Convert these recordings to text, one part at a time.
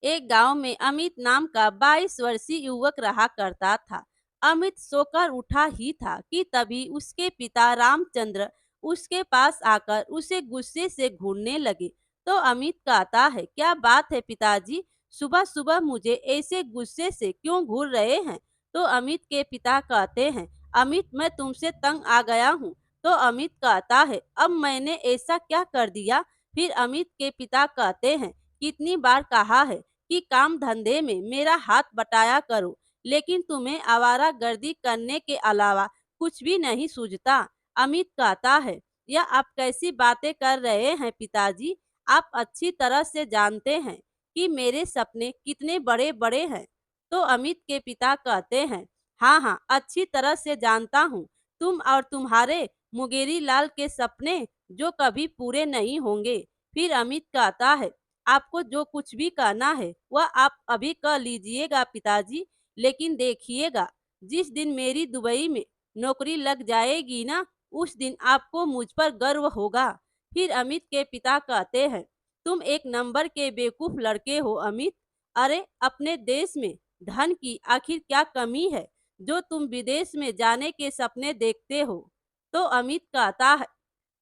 एक गांव में अमित नाम का 22 वर्षीय युवक रहा करता था। अमित सोकर उठा ही था कि तभी उसके पिता रामचंद्र उसके पास आकर उसे गुस्से से घूरने लगे। तो अमित कहता है, क्या बात है पिताजी, सुबह सुबह मुझे ऐसे गुस्से से क्यों घूर रहे हैं? तो अमित के पिता कहते हैं, अमित मैं तुमसे तंग आ गया हूँ। तो अमित कहता है, अब मैंने ऐसा क्या कर दिया? फिर अमित के पिता कहते हैं, कितनी बार कहा है कि काम धंधे में मेरा हाथ बटाया करो, लेकिन तुम्हें आवारागर्दी करने के अलावा कुछ भी नहीं सूझता। अमित कहता है, यह आप कैसी बातें कर रहे हैं पिताजी? आप अच्छी तरह से जानते हैं कि मेरे सपने कितने बड़े बड़े हैं। तो अमित के पिता कहते हैं, हाँ हाँ, अच्छी तरह से जानता हूँ। तुम और तुम्हारे मुंगेरी लाल के सपने जो कभी पूरे नहीं होंगे। फिर अमित कहता है, आपको जो कुछ भी करना है वह आप अभी कर लीजिएगा पिताजी, लेकिन देखिएगा, जिस दिन मेरी दुबई में नौकरी लग जाएगी ना, उस दिन आपको मुझ पर गर्व होगा। फिर अमित के पिता कहते हैं, तुम एक नंबर के बेवकूफ लड़के हो अमित। अरे अपने देश में धन की आखिर क्या कमी है जो तुम विदेश में जाने के सपने देखते हो? तो अमित कहता है,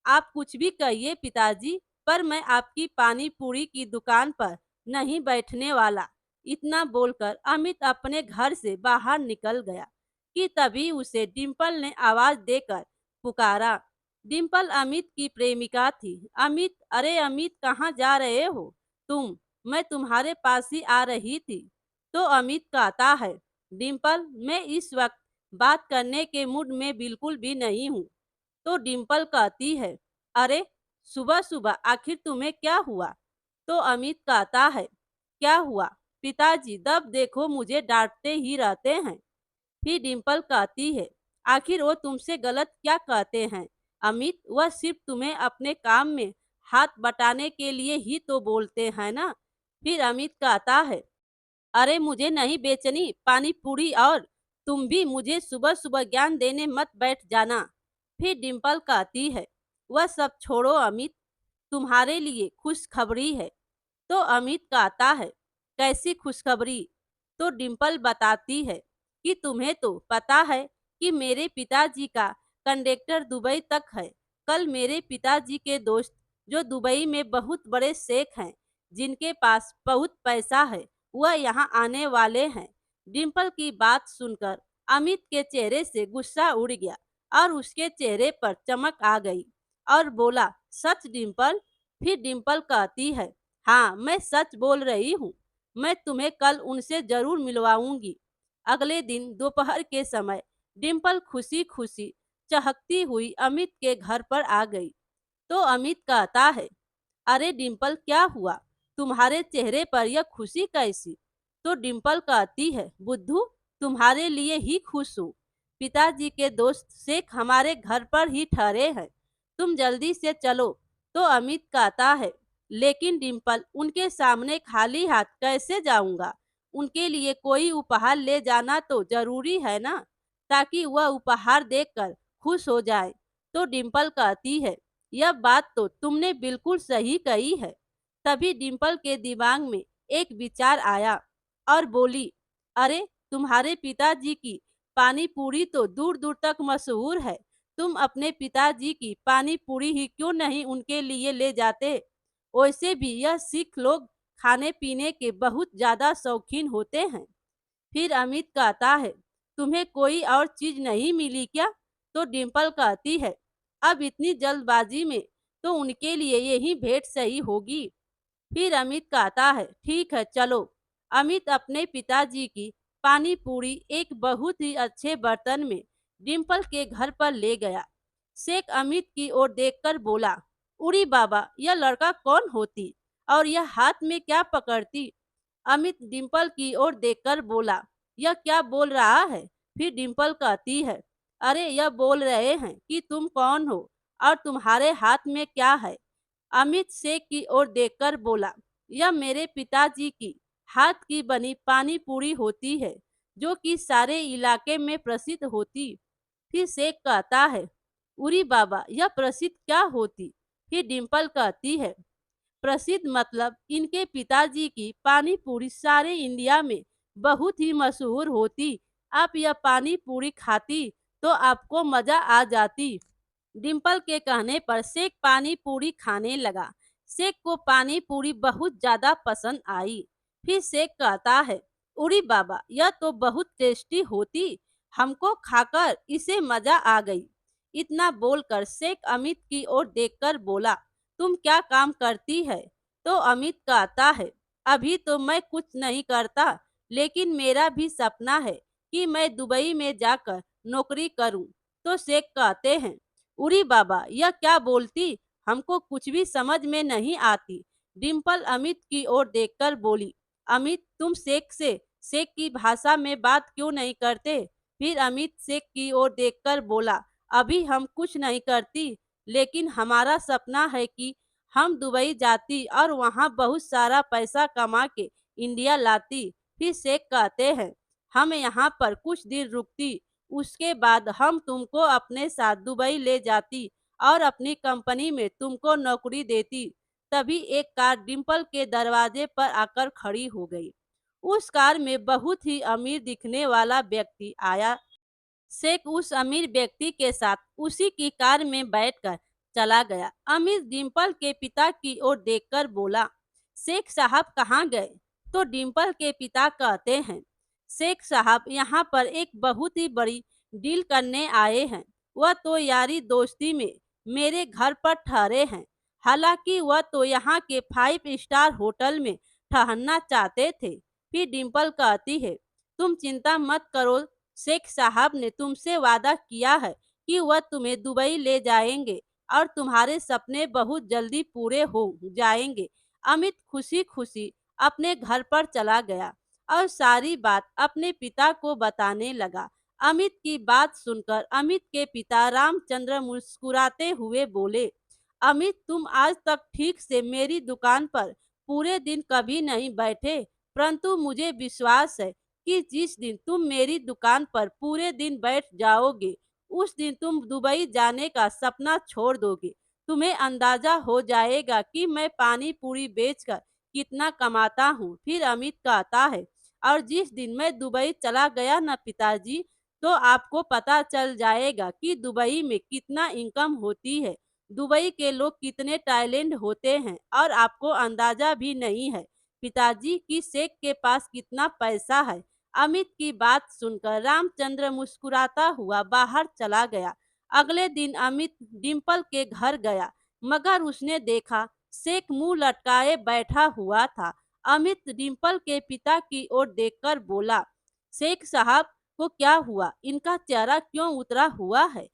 आप कुछ भी कहिए पिताजी, पर मैं आपकी पानी पूरी की दुकान पर नहीं बैठने वाला। इतना बोलकर अमित अपने घर से बाहर निकल गया कि तभी उसे डिम्पल ने आवाज देकर पुकारा। डिम्पल अमित की प्रेमिका थी। अमित, अरे अमित, कहाँ जा रहे हो तुम? मैं तुम्हारे पास ही आ रही थी। तो अमित कहता है, डिम्पल मैं इस वक्त बात करने के मूड में बिल्कुल भी नहीं हूँ। तो डिम्पल कहती है, अरे सुबह सुबह आखिर तुम्हें क्या हुआ? तो अमित कहता है, क्या हुआ पिताजी, जब देखो मुझे डांटते ही रहते हैं। फिर डिम्पल कहती है, आखिर वो तुमसे गलत क्या कहते हैं अमित? वह सिर्फ तुम्हें अपने काम में हाथ बटाने के लिए ही तो बोलते हैं ना। फिर अमित कहता है, अरे मुझे नहीं बेचनी पानी पूरी, और तुम भी मुझे सुबह सुबह ज्ञान देने मत बैठ जाना। फिर डिम्पल कहती है, वह सब छोड़ो अमित, तुम्हारे लिए खुशखबरी है। तो अमित कहता है, कैसी खुशखबरी? तो डिम्पल बताती है कि तुम्हें तो पता है कि मेरे पिताजी का कंडक्टर दुबई तक है। कल मेरे पिताजी के दोस्त जो दुबई में बहुत बड़े शेख हैं, जिनके पास बहुत पैसा है, वह यहाँ आने वाले हैं। डिम्पल की बात सुनकर अमित के चेहरे से गुस्सा उड़ गया और उसके चेहरे पर चमक आ गई और बोला, सच डिम्पल? फिर डिम्पल कहती है, हाँ मैं सच बोल रही हूँ। मैं तुम्हें कल उनसे जरूर मिलवाऊंगी। अगले दिन दोपहर के समय डिम्पल खुशी खुशी चहकती हुई अमित के घर पर आ गई। तो अमित कहता है, अरे डिम्पल क्या हुआ? तुम्हारे चेहरे पर यह खुशी कैसी? तो डिम्पल कहती है, बुद्धू, तुम्हारे लिए ही खुश हूँ। पिताजी के दोस्त शेख हमारे घर पर ही ठहरे हैं, तुम जल्दी से चलो। तो अमित कहता है, लेकिन डिम्पल, उनके सामने खाली हाथ कैसे जाऊंगा? उनके लिए कोई उपहार ले जाना तो जरूरी है ना, ताकि वह उपहार देखकर खुश हो जाए। तो डिम्पल कहती है, यह बात तो तुमने बिल्कुल सही कही है। तभी डिम्पल के दिमाग में एक विचार आया और बोली, अरे तुम्हारे पिताजी की पानी पूरी तो दूर दूर तक मशहूर है। तुम अपने पिताजी की पानी पूरी ही क्यों नहीं उनके लिए ले जाते? वैसे भी यह सिख लोग खाने पीने के बहुत ज्यादा शौकीन होते हैं। फिर अमित कहता है, तुम्हें कोई और चीज नहीं मिली क्या? तो डिम्पल कहती है, अब इतनी जल्दबाजी में तो उनके लिए यही भेंट सही होगी। फिर अमित कहता है, ठीक है चलो। अमित अपने पिताजी की पानी पूरी एक बहुत ही अच्छे बर्तन में डिम्पल के घर पर ले गया। शेख अमित की ओर देखकर बोला, उरी बाबा, यह लड़का कौन होती और यह हाथ में क्या पकड़ती? अमित डिम्पल की ओर देखकर बोला, यह क्या बोल रहा है? फिर डिम्पल कहती है, अरे यह बोल रहे हैं कि तुम कौन हो और तुम्हारे हाथ में क्या है? अमित शेख की ओर देखकर बोला, यह मेरे पिताजी की हाथ की बनी पानी पूरी होती है, जो कि सारे इलाके में प्रसिद्ध होती। फिर शेख कहता है, उरी बाबा, यह प्रसिद्ध क्या होती? फिर डिम्पल कहती है, प्रसिद्ध मतलब इनके पिताजी की पानी पूरी सारे इंडिया में बहुत ही मशहूर होती। आप यह पानी पूरी खाती तो आपको मजा आ जाती। डिम्पल के कहने पर शेख पानी पूरी खाने लगा। शेख को पानी पूरी बहुत ज्यादा पसंद आई। फिर शेख कहता है, उरी बाबा यह तो बहुत टेस्टी होती, हमको खाकर इसे मजा आ गई। इतना बोलकर शेख अमित की ओर देखकर बोला, तुम क्या काम करती है? तो अमित कहता है, अभी तो मैं कुछ नहीं करता, लेकिन मेरा भी सपना है कि मैं दुबई में जाकर नौकरी करूं। तो शेख कहते हैं, उरी बाबा यह क्या बोलती, हमको कुछ भी समझ में नहीं आती। डिम्पल अमित की ओर देखकर बोली, अमित तुम शेख की भाषा में बात क्यों नहीं करते? फिर अमित शेख की ओर देखकर बोला, अभी हम कुछ नहीं करती, लेकिन हमारा सपना है कि हम दुबई जाती और वहाँ बहुत सारा पैसा कमा के इंडिया लाती। फिर शेख कहते हैं, हम यहाँ पर कुछ दिन रुकती, उसके बाद हम तुमको अपने साथ दुबई ले जाती और अपनी कंपनी में तुमको नौकरी देती। तभी एक कार डिम्पल के दरवाजे पर आकर खड़ी हो गई। उस कार में बहुत ही अमीर दिखने वाला व्यक्ति आया। शेख उस अमीर व्यक्ति के साथ उसी की कार में बैठकर चला गया। अमीर डिम्पल के पिता की ओर देखकर बोला, शेख साहब कहाँ गए? तो डिम्पल के पिता कहते हैं, शेख साहब यहाँ पर एक बहुत ही बड़ी डील करने आए हैं। वह तो यारी दोस्ती में मेरे घर पर ठहरे हैं। हालांकि वह तो यहाँ के 5 स्टार होटल में ठहरना चाहते थे। फिर डिम्पल कहती है, तुम चिंता मत करो, शेख साहब ने तुमसे वादा किया है कि वह तुम्हें दुबई ले जाएंगे और तुम्हारे सपने बहुत जल्दी पूरे हो जाएंगे। अमित खुशी खुशी अपने घर पर चला गया और सारी बात अपने पिता को बताने लगा। अमित की बात सुनकर अमित के पिता रामचंद्र मुस्कुराते हुए बोले, अमित तुम आज तक ठीक से मेरी दुकान पर पूरे दिन कभी नहीं बैठे, परंतु मुझे विश्वास है कि जिस दिन तुम मेरी दुकान पर पूरे दिन बैठ जाओगे, उस दिन तुम दुबई जाने का सपना छोड़ दोगे। तुम्हें अंदाजा हो जाएगा कि मैं पानी पूरी बेचकर कितना कमाता हूँ। फिर अमित कहता है, और जिस दिन मैं दुबई चला गया ना पिताजी, तो आपको पता चल जाएगा कि दुबई में कितना इनकम होती है, दुबई के लोग कितने टैलेंट होते हैं और आपको अंदाजा भी नहीं है पिताजी की शेख के पास कितना पैसा है। अमित की बात सुनकर रामचंद्र मुस्कुराता हुआ बाहर चला गया। अगले दिन अमित डिम्पल के घर गया, मगर उसने देखा शेख मुंह लटकाए बैठा हुआ था। अमित डिम्पल के पिता की ओर देखकर बोला, शेख साहब को क्या हुआ, इनका चेहरा क्यों उतरा हुआ है?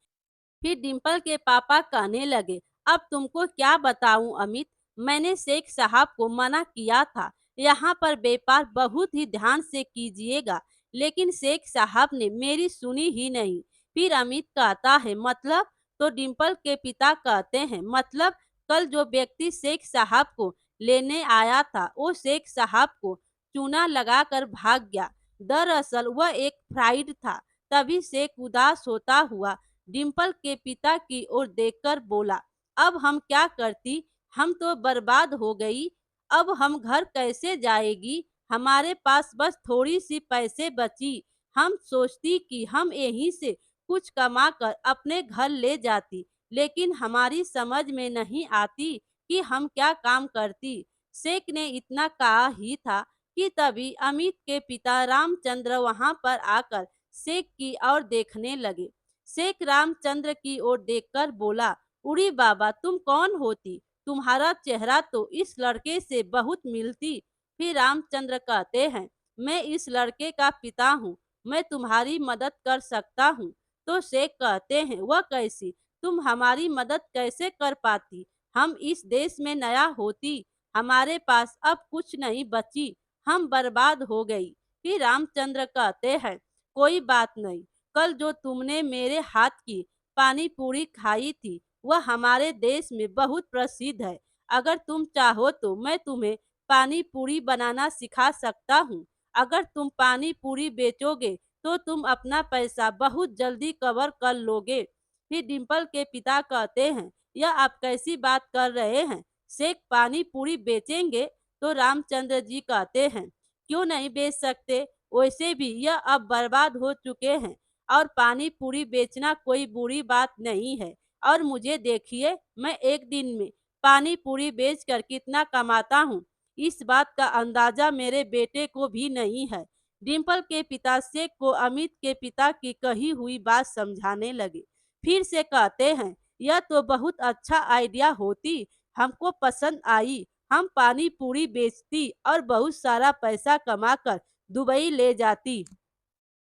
फिर डिम्पल के पापा कहने लगे, अब तुमको क्या बताऊं अमित, मैंने शेख साहब को मना किया था, यहाँ पर व्यापार बहुत ही ध्यान से कीजिएगा, लेकिन शेख साहब ने मेरी सुनी ही नहीं। फिर अमित कहता है, मतलब? तो डिम्पल के पिता कहते हैं, मतलब कल जो व्यक्ति शेख साहब को लेने आया था वो शेख साहब को चूना लगाकर भाग गया। दरअसल वह एक फ्राइड था। तभी शेख उदास होता हुआ डिम्पल के पिता की ओर देखकर बोला, अब हम क्या करती, हम तो बर्बाद हो गई, अब हम घर कैसे जाएगी, हमारे पास बस थोड़ी सी पैसे बची, हम सोचती कि हम यहीं से कुछ कमा कर अपने घर ले जाती, लेकिन हमारी समझ में नहीं आती कि हम क्या काम करती। शेख ने इतना कहा ही था कि तभी अमित के पिता रामचंद्र वहां पर आकर शेख की ओर देखने लगे। शेख रामचंद्र की ओर देखकर बोला, उड़ी बाबा तुम कौन होती, तुम्हारा चेहरा तो इस लड़के से बहुत मिलती। फिर रामचंद्र कहते हैं, मैं इस लड़के का पिता हूँ, मैं तुम्हारी मदद कर सकता हूँ। तो शेख कहते हैं, वह कैसी, तुम हमारी मदद कैसे कर पाती, हम इस देश में नया होती, हमारे पास अब कुछ नहीं बची, हम बर्बाद हो गई। फिर रामचंद्र कहते हैं, कोई बात नहीं, कल जो तुमने मेरे हाथ की पानी पूरी खाई थी वह हमारे देश में बहुत प्रसिद्ध है। अगर तुम चाहो तो मैं तुम्हें पानी पूरी बनाना सिखा सकता हूँ। अगर तुम पानी पूरी बेचोगे तो तुम अपना पैसा बहुत जल्दी कवर कर लोगे। फिर डिम्पल के पिता कहते हैं, यह आप कैसी बात कर रहे हैं, शेख पानी पूरी बेचेंगे? तो रामचंद्र जी कहते हैं, क्यों नहीं बेच सकते? वैसे भी यह अब बर्बाद हो चुके हैं और पानी पूरी बेचना कोई बुरी बात नहीं है। और मुझे देखिए, मैं एक दिन में पानी पूरी बेचकर कितना कमाता हूँ, इस बात का अंदाजा मेरे बेटे को भी नहीं है। डिम्पल के पिता शेख को अमित के पिता की कही हुई बात समझाने लगे। फिर से कहते हैं, यह तो बहुत अच्छा आइडिया होती, हमको पसंद आई। हम पानी पूरी बेचती और बहुत सारा पैसा कमाकर दुबई ले जाती।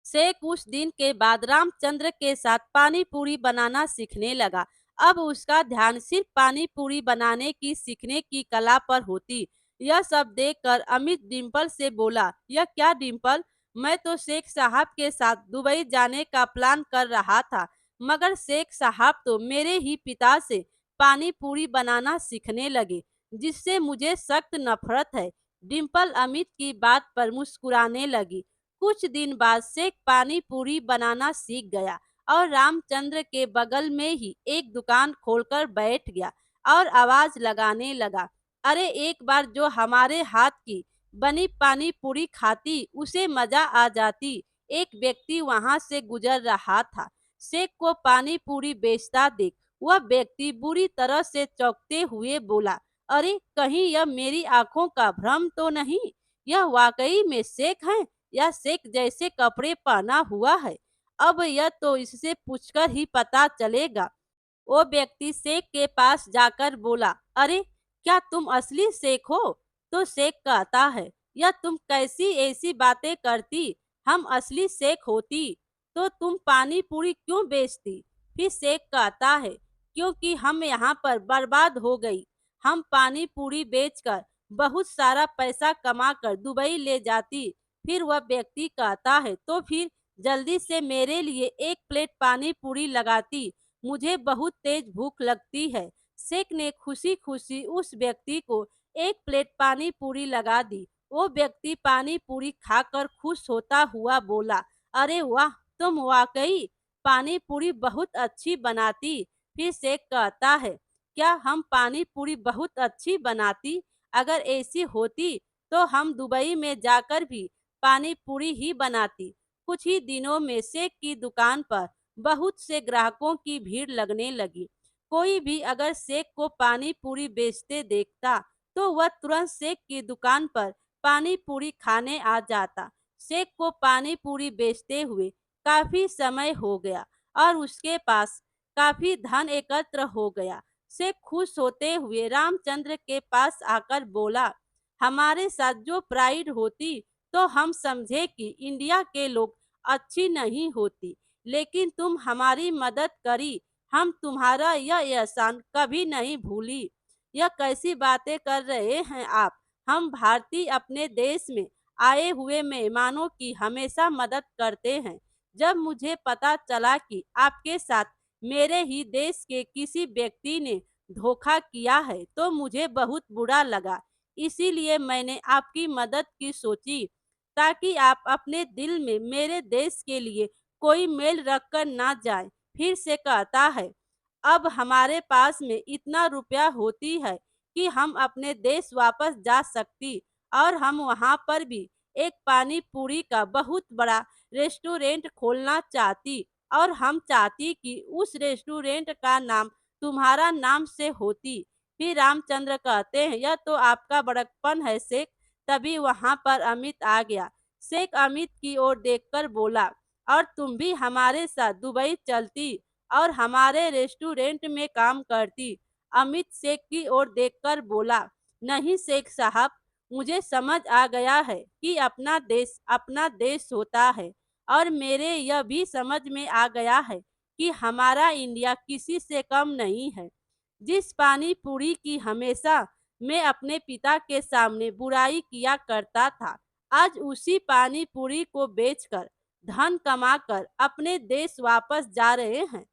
शेख उस दिन के बाद रामचंद्र के साथ पानी पूरी बनाना सीखने लगा। अब उसका ध्यान सिर्फ पानी पूरी बनाने की सीखने की कला पर होती। यह सब देखकर अमित डिम्पल से बोला, यह क्या डिम्पल? मैं तो शेख साहब के साथ दुबई जाने का प्लान कर रहा था, मगर शेख साहब तो मेरे ही पिता से पानी पूरी बनाना सीखने लगे, जिससे मुझे सख्त नफरत है। डिम्पल अमित की बात पर मुस्कुराने लगी। कुछ दिन बाद शेख पानी पूरी बनाना सीख गया और रामचंद्र के बगल में ही एक दुकान खोलकर बैठ गया और आवाज लगाने लगा, अरे एक बार जो हमारे हाथ की बनी पानी पूरी खाती उसे मजा आ जाती। एक व्यक्ति वहां से गुजर रहा था। शेख को पानी पूरी बेचता देख वह व्यक्ति बुरी तरह से चौंकते हुए बोला, अरे कहीं यह मेरी आंखों का भ्रम तो नहीं? यह वाकई में शेख है या शेख जैसे कपड़े पहना हुआ है? अब यह तो इससे पूछकर ही पता चलेगा। वो व्यक्ति शेख के पास जाकर बोला, अरे क्या तुम असली शेख हो? तो शेख कहता है, यह तुम कैसी ऐसी बातें करती? हम असली शेख होती तो तुम पानी पूरी क्यों बेचती? फिर शेख कहता है, क्योंकि हम यहाँ पर बर्बाद हो गई। हम पानी पूरी बेचकर बहुत सारा पैसा कमाकर दुबई ले जाती। फिर वह व्यक्ति कहता है, तो फिर जल्दी से मेरे लिए एक प्लेट पानी पूरी लगाती, मुझे बहुत तेज भूख लगती है। शेख ने खुशी खुशी उस व्यक्ति को एक प्लेट पानी पूरी लगा दी। वो व्यक्ति पानी पूरी खाकर खुश होता हुआ बोला, अरे वाह, तुम वाकई पानी पूरी बहुत अच्छी बनाती। फिर शेख कहता है, क्या हम पानी पूरी बहुत अच्छी बनाती? अगर ऐसी होती तो हम दुबई में जाकर भी पानी पूरी ही बनाती। कुछ ही दिनों में शेख की दुकान पर बहुत से ग्राहकों की भीड़ लगने लगी। कोई भी अगर शेख को पानी पूरी बेचते देखता तो वह तुरंत शेख की दुकान पर पानी पूरी खाने आ जाता। शेख को पानी पूरी बेचते हुए काफी समय हो गया और उसके पास काफी धन एकत्र हो गया। शेख खुश होते हुए रामचंद्र के पास आकर बोला, हमारे साथ जो प्राइड होती तो हम समझे कि इंडिया के लोग अच्छी नहीं होती, लेकिन तुम हमारी मदद करी, हम तुम्हारा यह एहसान कभी नहीं भूली। यह कैसी बातें कर रहे हैं आप? हम भारतीय अपने देश में आए हुए मेहमानों की हमेशा मदद करते हैं। जब मुझे पता चला कि आपके साथ मेरे ही देश के किसी व्यक्ति ने धोखा किया है तो मुझे बहुत बुरा लगा। इसीलिए मैंने आपकी मदद की सोची, ताकि आप अपने दिल में मेरे देश के लिए कोई मेल रखकर ना जाए। फिर से कहता है, अब हमारे पास में इतना रुपया होती है कि हम अपने देश वापस जा सकती और हम वहाँ पर भी एक पानी पूरी का बहुत बड़ा रेस्टोरेंट खोलना चाहती और हम चाहती कि उस रेस्टोरेंट का नाम तुम्हारा नाम से होती। फिर रामचंद्र कहते हैं, यह तो आपका बड़कपन है शेख। तभी वहाँ पर अमित आ गया। शेख अमित की ओर देखकर बोला, और तुम भी हमारे साथ दुबई चलती और हमारे रेस्टोरेंट में काम करती। अमित शेख की ओर देखकर बोला, नहीं शेख साहब, मुझे समझ आ गया है कि अपना देश होता है और मेरे यह भी समझ में आ गया है कि हमारा इंडिया किसी से कम नहीं है। जिस पानी पूरी की हमेशा मैं अपने पिता के सामने बुराई किया करता था, आज उसी पानी पूरी को बेचकर धन कमाकर अपने देश वापस जा रहे हैं।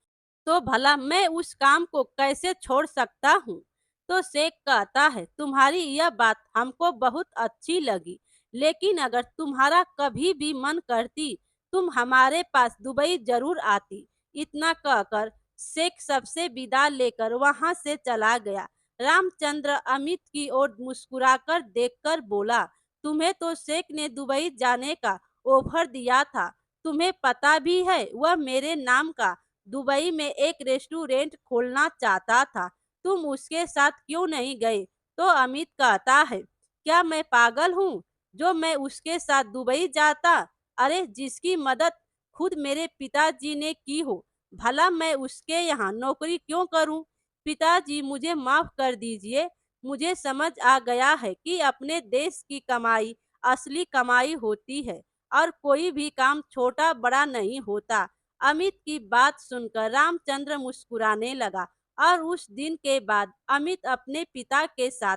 तो भला मैं उस काम को कैसे छोड़ सकता हूँ? तो शेख कहता है, तुम्हारी यह बात हमको बहुत अच्छी लगी, लेकिन अगर तुम्हारा कभी भी मन करती तुम हमारे पास दुबई जरूर आती। इतना कहकर शेख सबसे विदा लेकर वहां से चला गया। रामचंद्र अमित की ओर मुस्कुराकर देखकर बोला, तुम्हें तो शेख ने दुबई जाने का ऑफर दिया था। तुम्हें पता भी है वह मेरे नाम का दुबई में एक रेस्टोरेंट खोलना चाहता था। तुम उसके साथ क्यों नहीं गए? तो अमित कहता है, क्या मैं पागल हूँ जो मैं उसके साथ दुबई जाता? अरे जिसकी मदद खुद मेरे पिताजी ने की हो, भला मैं उसके यहाँ नौकरी क्यों करूं? पिताजी मुझे माफ कर दीजिए। मुझे समझ आ गया है कि अपने देश की कमाई असली कमाई होती है और कोई भी काम छोटा बड़ा नहीं होता। अमित की बात सुनकर रामचंद्र मुस्कुराने लगा और उस दिन के बाद अमित अपने पिता के साथ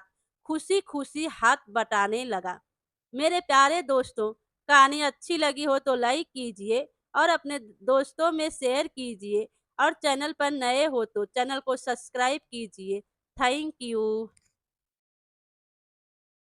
खुशी खुशी हाथ बटाने लगा। मेरे प्यारे दोस्तों, कहानी अच्छी लगी हो तो लाइक कीजिए और अपने दोस्तों में शेयर कीजिए और चैनल पर नए हो तो चैनल को सब्सक्राइब कीजिए। Thank you.